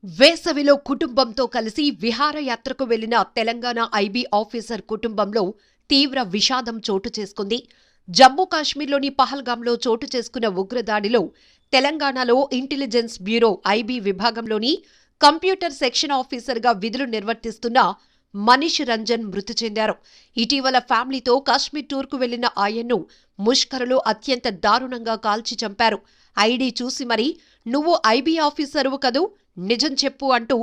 వేసవిలో కుటుంబంతో కలిసి విహారయాత్రకు వెళ్లిన తెలంగాణ ఐబీ ఆఫీసర్ కుటుంబంలో తీవ్ర విషాదం చోటు చేసుకుంది. జమ్మూ కాశ్మీర్లోని పహల్గాంలో చోటు చేసుకున్న ఉగ్రదాడిలో తెలంగాణలో ఇంటెలిజెన్స్ బ్యూరో ఐబీ విభాగంలోని కంప్యూటర్ సెక్షన్ ఆఫీసర్గా విధులు నిర్వర్తిస్తున్న మనీష్ రంజన్ మృతి చెందారు. ఇటీవల ఫ్యామిలీతో కాశ్మీర్ టూర్కు వెళ్లిన ఆయన్ను ముష్కరులు అత్యంత దారుణంగా కాల్చి చంపారు. ఐడీ చూసి మరి "నువ్వు ఐబీ ఆఫీసరువు కదూ, నిజం చెప్పు" అంటూ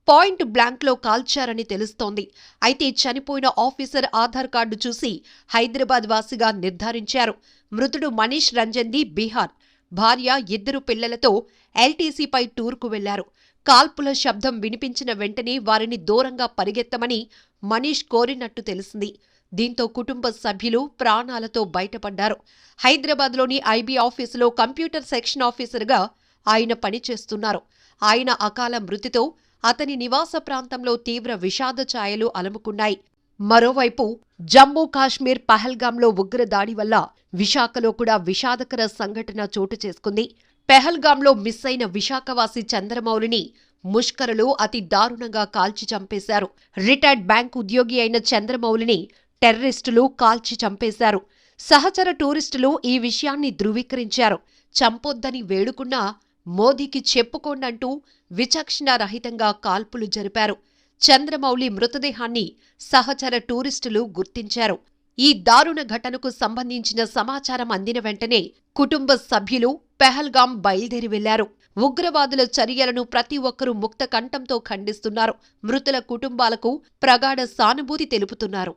పాయింట్ బ్లాంక్లో కాల్చారని తెలుస్తోంది. అయితే చనిపోయిన ఆఫీసర్ ఆధార్ కార్డు చూసి హైదరాబాద్ వాసిగా నిర్ధారించారు. మృతుడు మనీష్ రంజన్ది బీహార్. భార్య, 2 పిల్లలతో ఎల్టీసీపై టూర్కు వెళ్లారు. కాల్పుల శబ్దం వినిపించిన వెంటనే వారిని దూరంగా పరిగెత్తమని మనీష్ కోరినట్టు తెలిసింది. దీంతో కుటుంబ సభ్యులు ప్రాణాలతో బయటపడ్డారు. హైదరాబాద్లోని ఐబీ ఆఫీసులో కంప్యూటర్ సెక్షన్ ఆఫీసర్గా ఆయన పనిచేస్తున్నారు. ఆయన అకాల మృతితో అతని నివాస ప్రాంతంలో తీవ్ర విషాద ఛాయలు అలముకున్నాయి. మరోవైపు జమ్మూ కాశ్మీర్ పహల్గాంలో ఉగ్రదాడి వల్ల విశాఖలో కూడా విషాదకర సంఘటన చోటు చేసుకుంది. పెహల్గాంలో మిస్ అయిన విశాఖవాసి చంద్రమౌళిని ముష్కరులు అతి దారుణంగా కాల్చి చంపేశారు. రిటైర్డ్ బ్యాంక్ ఉద్యోగి అయిన చంద్రమౌళిని టెర్రరిస్టులు కాల్చి చంపేశారు. సహచర టూరిస్టులు ఈ విషయాన్ని ధృవీకరించారు. చంపొద్దని వేడుకున్నా మోదీకి చెప్పుకోండంటూ విచక్షణారహితంగా కాల్పులు జరిపారు. చంద్రమౌళి మృతదేహాన్ని సహచర టూరిస్టులు గుర్తించారు. ఈ దారుణ ఘటనకు సంబంధించిన సమాచారం అందిన వెంటనే కుటుంబ సభ్యులు పెహల్గాం బయలుదేరి వెళ్లారు. ఉగ్రవాదుల చర్యలను ప్రతి ఒక్కరూ ముక్త కంఠంతో ఖండిస్తున్నారు. మృతుల కుటుంబాలకు ప్రగాఢ సానుభూతి తెలుపుతున్నారు.